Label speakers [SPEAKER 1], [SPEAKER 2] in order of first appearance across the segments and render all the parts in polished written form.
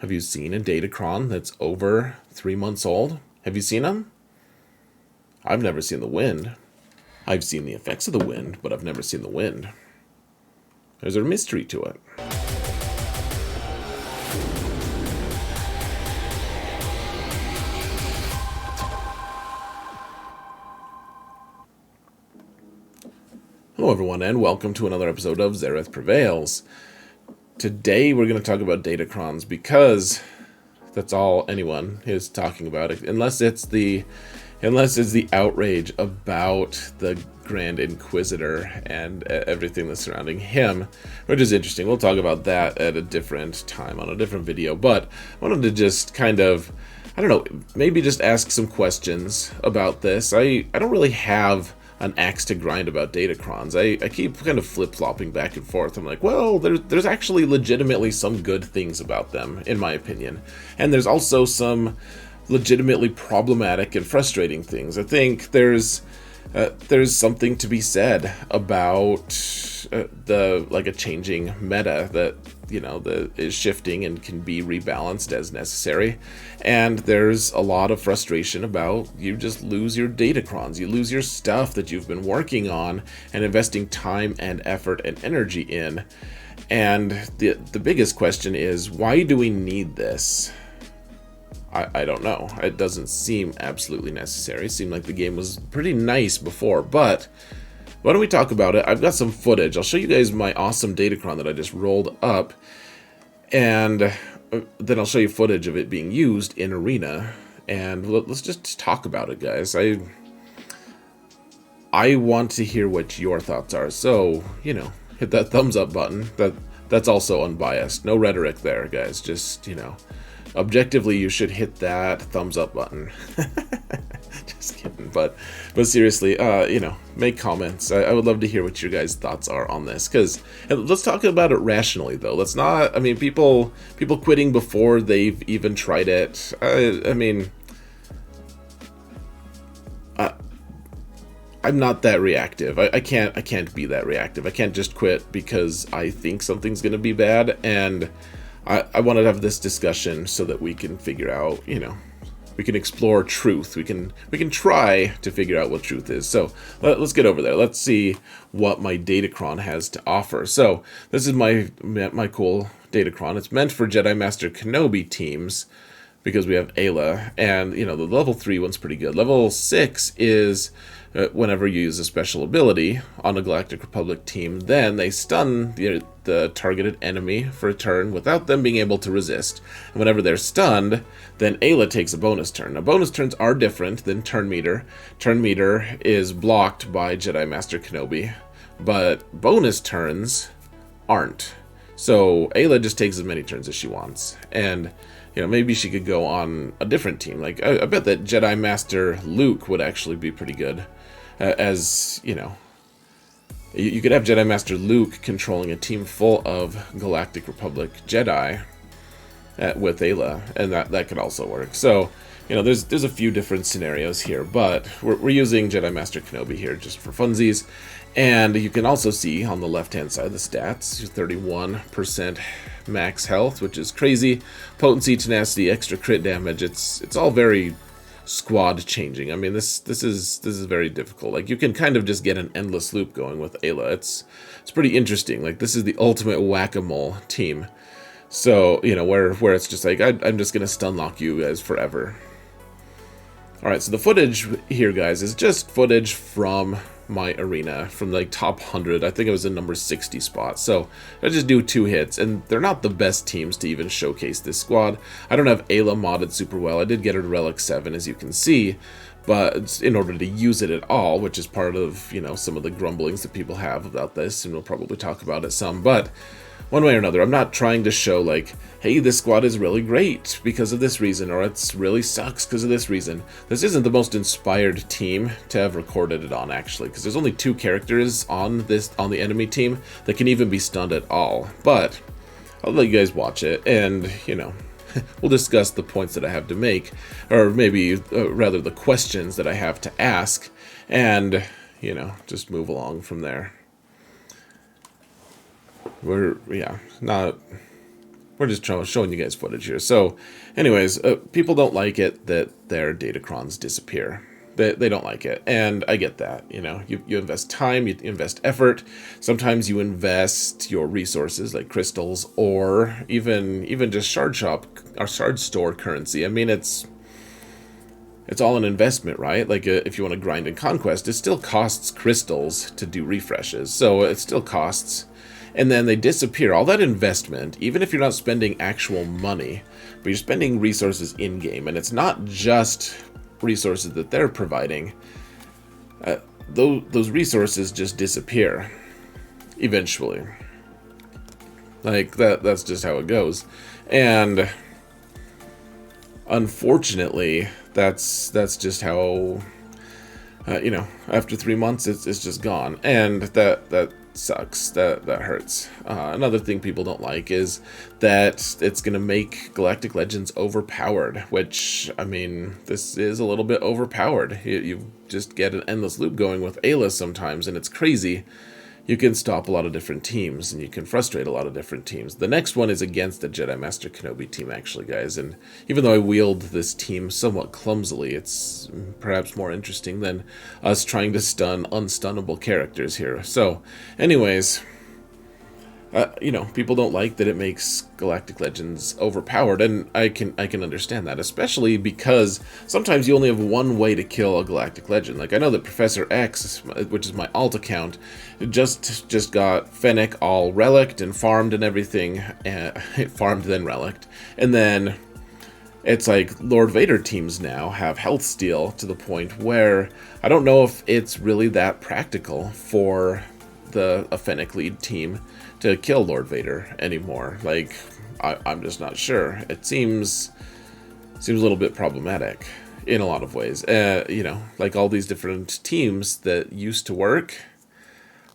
[SPEAKER 1] Have you seen a Datacron that's over 3 months old? Have you seen them? I've never seen the wind. I've seen the effects of the wind, but I've never seen the wind. There's a mystery to it. Hello everyone, and welcome to another episode of Zareth Prevails. Today we're going to talk about Datacrons because that's all anyone is talking about, unless it's the outrage about the Grand Inquisitor and everything that's surrounding him, which is interesting. We'll talk about that at a different time on a different video, but I wanted to just kind of, I don't know, maybe just ask some questions about this. I don't really have an axe to grind about Datacrons. I keep kind of flip-flopping back and forth. I'm like, well, there's actually legitimately some good things about them, in my opinion. And there's also some legitimately problematic and frustrating things. I think there's something to be said about a changing meta that that is shifting and can be rebalanced as necessary. And there's a lot of frustration about you just lose your Datacrons, you lose your stuff that you've been working on and investing time and effort and energy in. And the biggest question is, why do we need this? I don't know. It doesn't seem absolutely necessary. It seemed like the game was pretty nice before, but why don't we talk about it? I've got some footage. I'll show you guys my awesome Datacron that I just rolled up, and then I'll show you footage of it being used in Arena, and let's just talk about it, guys. I want to hear what your thoughts are, so, hit that thumbs up button. That's also unbiased. No rhetoric there, guys. Just, objectively, you should hit that thumbs up button. Just kidding, but seriously, make comments. I would love to hear what your guys' thoughts are on this, because let's talk about it rationally, though. Let's not. I mean, people quitting before they've even tried it. I'm not that reactive. I can't be that reactive. I can't just quit because I think something's going to be bad, and I want to have this discussion so that we can figure out, we can explore truth. We can try to figure out what truth is. So let's get over there. Let's see what my Datacron has to offer. So this is my cool Datacron. It's meant for Jedi Master Kenobi teams because we have Ayla, and the level 3 one's pretty good. Level 6 is whenever you use a special ability on a Galactic Republic team, then they stun the targeted enemy for a turn without them being able to resist. And whenever they're stunned, then Ayla takes a bonus turn. Now, bonus turns are different than turn meter. Turn meter is blocked by Jedi Master Kenobi, but bonus turns aren't. So Ayla just takes as many turns as she wants, and maybe she could go on a different team. Like, I bet that Jedi Master Luke would actually be pretty good. You could have Jedi Master Luke controlling a team full of Galactic Republic Jedi with Ayla, and that could also work. So, there's a few different scenarios here, but we're using Jedi Master Kenobi here just for funsies. And you can also see on the left-hand side the stats, 31% max health, which is crazy. Potency, tenacity, extra crit damage. It's all very squad changing. I mean, this is very difficult. Like, you can kind of just get an endless loop going with Ayla. It's pretty interesting. Like, this is the ultimate whack-a-mole team. So, where it's just like, I'm just gonna stun lock you guys forever. Alright, so the footage here, guys, is just footage from my arena, from like top 100. I think it was in number 60 spot. So I just do 2 hits, and they're not the best teams to even showcase this squad. I don't have Ayla modded super well. I did get her to Relic 7, as you can see, but in order to use it at all, which is part of, some of the grumblings that people have about this, and we'll probably talk about it some, but one way or another, I'm not trying to show like, hey, this squad is really great because of this reason, or it's really sucks because of this reason. This isn't the most inspired team to have recorded it on, actually, because there's only 2 characters on the enemy team that can even be stunned at all. But I'll let you guys watch it, and we'll discuss the points that I have to make, or maybe rather the questions that I have to ask, and just move along from there. Not we're just showing you guys footage here. So, anyways, people don't like it that their Datacrons disappear. They don't like it, and I get that. You know, you invest time, you invest effort. Sometimes you invest your resources like crystals, or even just shard shop or shard store currency. I mean, it's all an investment, right? Like if you want to grind in Conquest, it still costs crystals to do refreshes, so it still costs. And then they disappear. All that investment, even if you're not spending actual money, but you're spending resources in-game, and it's not just resources that they're providing, those resources just disappear eventually. Like that's just how it goes. And unfortunately, that's just how you know, after 3 months it's just gone, and that sucks. That hurts. Another thing people don't like is that it's gonna make Galactic Legends overpowered, which, I mean, this is a little bit overpowered. You just get an endless loop going with Ayla sometimes, and it's crazy. You can stop a lot of different teams, and you can frustrate a lot of different teams. The next one is against the Jedi Master Kenobi team, actually, guys. And even though I wield this team somewhat clumsily, it's perhaps more interesting than us trying to stun unstunnable characters here. So, anyways, you know, people don't like that it makes Galactic Legends overpowered, and I can understand that, especially because sometimes you only have one way to kill a Galactic Legend. Like, I know that Professor X, which is my alt account, just got Fennec all relicked and farmed and everything, farmed then relicked, and then it's like Lord Vader teams now have health steal to the point where I don't know if it's really that practical for a Fennec lead team to kill Lord Vader anymore. Like, I'm just not sure. It seems a little bit problematic in a lot of ways. You know, like all these different teams that used to work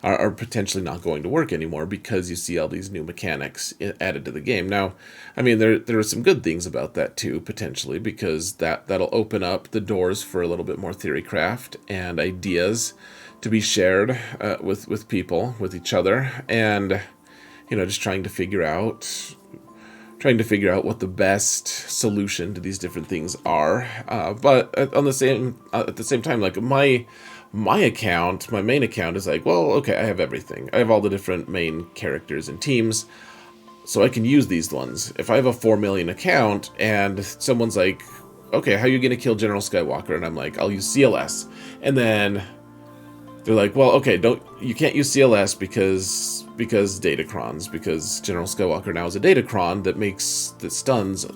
[SPEAKER 1] are potentially not going to work anymore because you see all these new mechanics added to the game. Now, I mean, there are some good things about that too, potentially, because that'll open up the doors for a little bit more theory craft and ideas to be shared with people, with each other, and, you know, just trying to figure out what the best solution to these different things are. But at the same time, like my account, my main account is like, well, okay, I have everything. I have all the different main characters and teams, so I can use these ones. If I have a 4 million account and someone's like, okay, how are you going to kill General Skywalker? And I'm like, I'll use CLS. And then they're like, well, okay, you can't use CLS because Datacrons, because General Skywalker now is a Datacron that stuns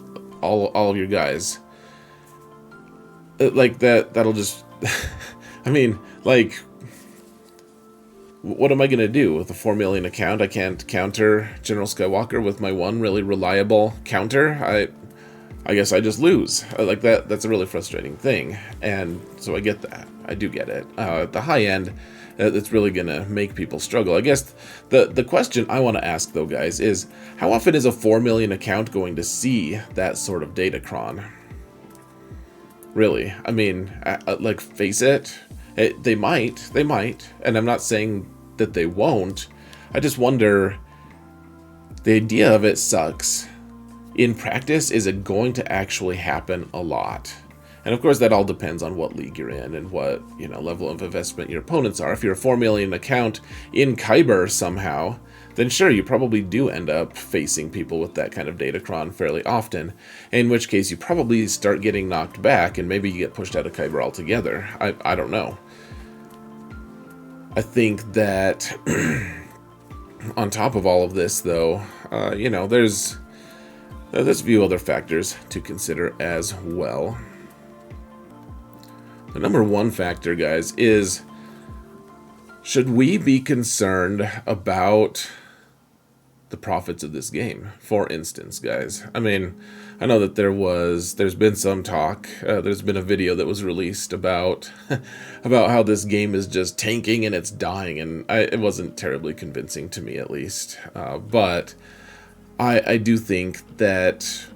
[SPEAKER 1] all of your guys. Like that'll just I mean, like, what am I gonna do with a 4 million account? I can't counter General Skywalker with my one really reliable counter. I guess I just lose. Like that's a really frustrating thing, and so I get that. I do get it. At the high end, it's really gonna make people struggle. I guess the question I want to ask, though, guys, is how often is a 4 million account going to see that sort of Datacron? Really? I mean, like, face it, they might, and I'm not saying that they won't. I just wonder, the idea of it sucks. In practice, is it going to actually happen a lot? And of course, that all depends on what league you're in and what, you know, level of investment your opponents are. If you're a 4 million account in Kyber somehow, then sure, you probably do end up facing people with that kind of Datacron fairly often, in which case you probably start getting knocked back and maybe you get pushed out of Kyber altogether. I don't know. I think that on top of all of this, though, you know, there's a few other factors to consider as well. The number one factor, guys, is, should we be concerned about the profits of this game? For instance, guys, I mean, I know that there's been some talk, there's been a video that was released about how this game is just tanking and it's dying, and it wasn't terribly convincing to me, at least. But I do think that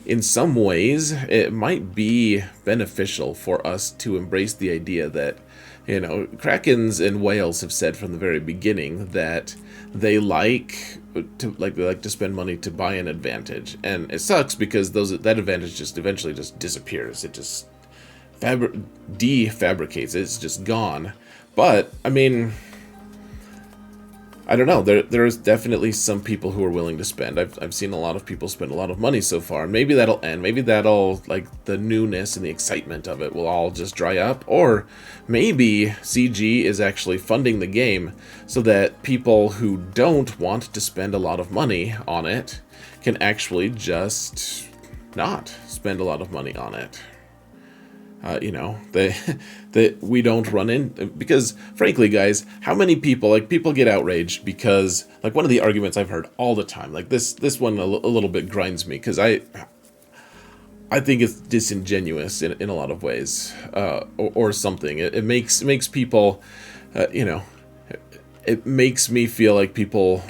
[SPEAKER 1] in some ways it might be beneficial for us to embrace the idea that, you know, Krakens and whales have said from the very beginning that they like they like to spend money to buy an advantage, and it sucks because that advantage just eventually just disappears. It just defabricates. It's just gone. But I mean, I don't know. There's definitely some people who are willing to spend. I've seen a lot of people spend a lot of money so far. Maybe that'll end. Maybe that'll, like, the newness and the excitement of it will all just dry up. Or maybe CG is actually funding the game so that people who don't want to spend a lot of money on it can actually just not spend a lot of money on it. You know, that we don't run in, because frankly, guys, how many people get outraged because, like, one of the arguments I've heard all the time, like this one a little bit grinds me, because I think it's disingenuous in a lot of ways, or something. It makes people, you know, it makes me feel like people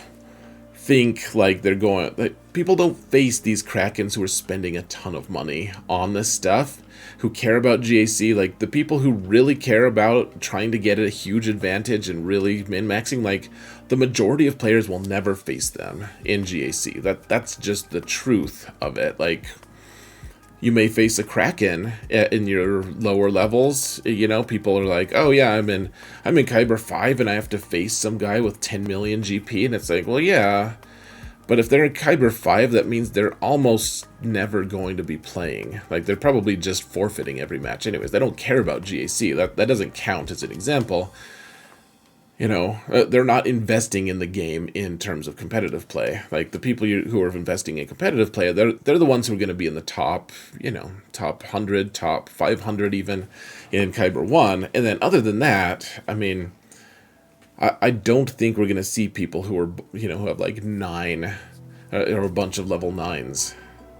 [SPEAKER 1] think like they're going, like, people don't face these Krakens who are spending a ton of money on this stuff, who care about GAC. Like, the people who really care about trying to get a huge advantage and really min-maxing, like, the majority of players will never face them in GAC. That's just the truth of it. Like, you may face a Kraken in your lower levels. You know, people are like, oh yeah, I'm in Kyber 5 and I have to face some guy with 10 million GP, and it's like, well, yeah, but if they're in Kyber 5, that means they're almost never going to be playing. Like, they're probably just forfeiting every match anyways. They don't care about GAC. That doesn't count as an example. You know, they're not investing in the game in terms of competitive play. Like, the people who are investing in competitive play, they're the ones who are going to be in the top, you know, top 100, top 500 even in Kyber 1. And then other than that, I mean, I don't think we're going to see people who are, you know, who have like 9 or a bunch of level 9s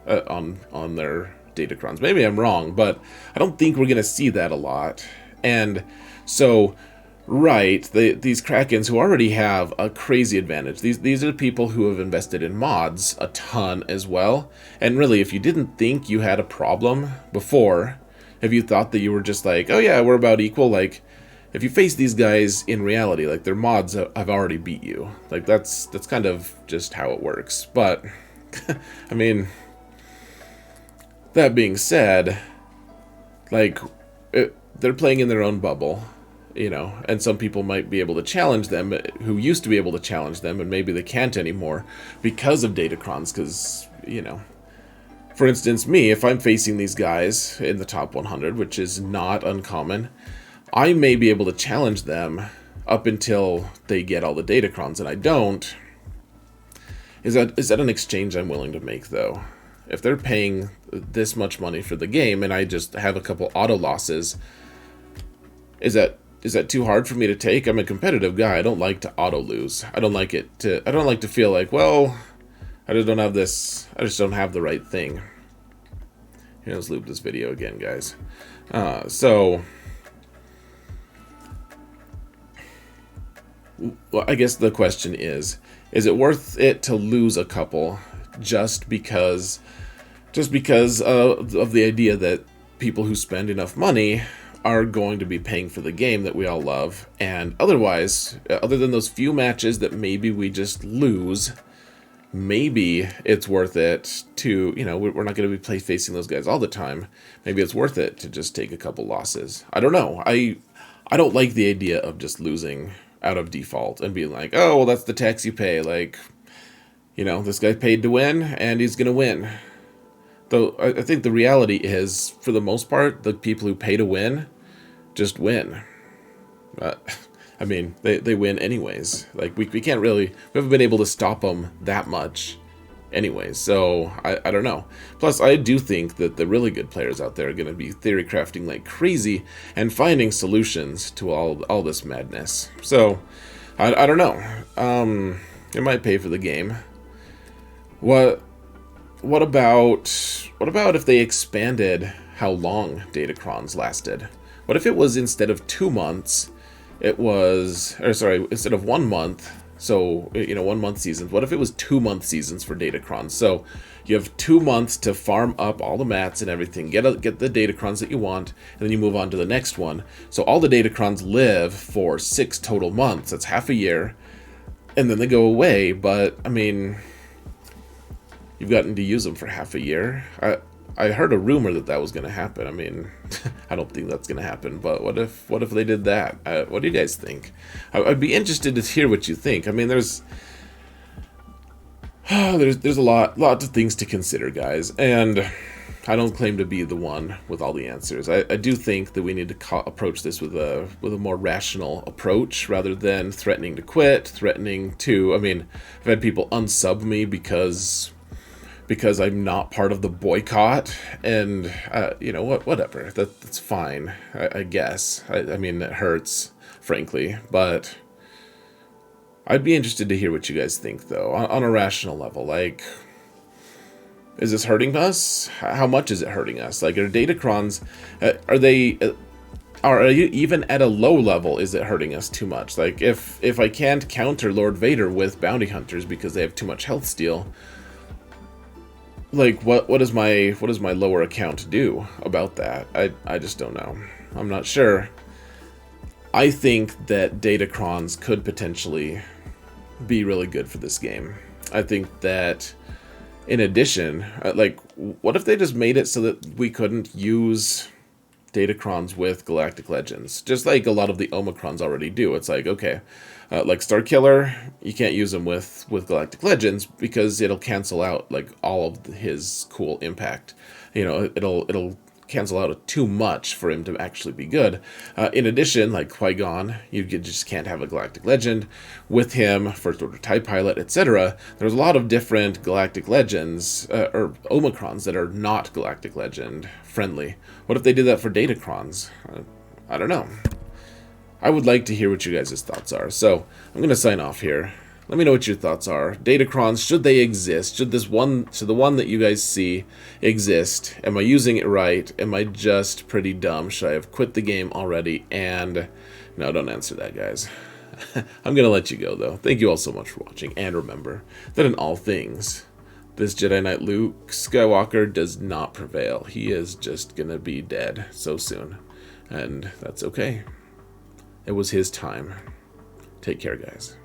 [SPEAKER 1] on their Datacrons. Maybe I'm wrong, but I don't think we're going to see that a lot. And so, right, these Krakens who already have a crazy advantage, these are people who have invested in mods a ton as well. And really, if you didn't think you had a problem before, if you thought that you were just like, oh yeah, we're about equal, like, if you face these guys in reality, like, their mods have already beat you. Like, that's kind of just how it works. But, I mean, that being said, like, they're playing in their own bubble, you know, and some people might be able to challenge them, who used to be able to challenge them, and maybe they can't anymore because of Datacrons, because, you know, for instance, me, if I'm facing these guys in the top 100, which is not uncommon, I may be able to challenge them up until they get all the Datacrons, and I don't. Is that an exchange I'm willing to make, though? If they're paying this much money for the game, and I just have a couple auto losses, is that too hard for me to take? I'm a competitive guy. I don't like to auto lose. I don't like to feel like, well, I just don't have this. I just don't have the right thing. Here, let's loop this video again, guys. So, well, I guess the question is it worth it to lose a couple just because of the idea that people who spend enough money are going to be paying for the game that we all love, and otherwise, other than those few matches that maybe we just lose, maybe it's worth it to, you know, we're not going to be facing those guys all the time. Maybe it's worth it to just take a couple losses. I don't know. I don't like the idea of just losing out of default and being like, oh, well, that's the tax you pay. Like, you know, this guy paid to win, and he's going to win. Though I think the reality is, for the most part, the people who pay to win just win. I mean, they win anyways. Like, we can't really, we haven't been able to stop them that much anyways. So, I don't know. Plus, I do think that the really good players out there are going to be theory crafting like crazy and finding solutions to all this madness. So, I don't know. It might pay for the game. What about if they expanded how long Datacrons lasted? What if it was, instead of 2 months, it was, or sorry, instead of 1 month, so, you know, 1 month seasons, what if it was 2 month seasons for Datacrons? So you have 2 months to farm up all the mats and everything, get the Datacrons that you want, and then you move on to the next one. So all the Datacrons live for 6 total months. That's half a year. and then they go away. But I mean, you've gotten to use them for half a year. I heard a rumor that that was going to happen. I mean, I don't think that's going to happen. But what if they did that? What do you guys think? I'd be interested to hear what you think. I mean, there's a lot of things to consider, guys, and I don't claim to be the one with all the answers. I do think that we need to approach this with a more rational approach rather than threatening to quit, threatening to. I mean, I've had people unsub me because I'm not part of the boycott, and you know what? Whatever. That's fine. I guess. I mean, it hurts, frankly, but I'd be interested to hear what you guys think, though, on a rational level. Like, is this hurting us? How much is it hurting us? Like, are Datacrons, are you even at a low level? Is it hurting us too much? Like, if I can't counter Lord Vader with bounty hunters because they have too much health steal, like, what does my lower account do about that? I just don't know. I'm not sure. I think that Datacrons could potentially be really good for this game. I think that, in addition, like, what if they just made it so that we couldn't use Datacrons with Galactic Legends? Just like a lot of the Omicrons already do. It's like, okay, like Starkiller, you can't use him with Galactic Legends because it'll cancel out, like, all of his cool impact. You know, it'll cancel out too much for him to actually be good. In addition, like Qui-Gon, you just can't have a Galactic Legend with him, First Order TIE Pilot, etc. There's a lot of different Galactic Legends, or Omicrons, that are not Galactic Legend friendly. What if they did that for Datacrons? I don't know. I would like to hear what you guys' thoughts are. So, I'm going to sign off here. Let me know what your thoughts are. Datacrons, should they exist? Should the one that you guys see exist? Am I using it right? Am I just pretty dumb? Should I have quit the game already? And no, don't answer that, guys. I'm going to let you go, though. Thank you all so much for watching. And remember that in all things, this Jedi Knight Luke Skywalker does not prevail. He is just going to be dead so soon. And that's okay. It was his time. Take care, guys.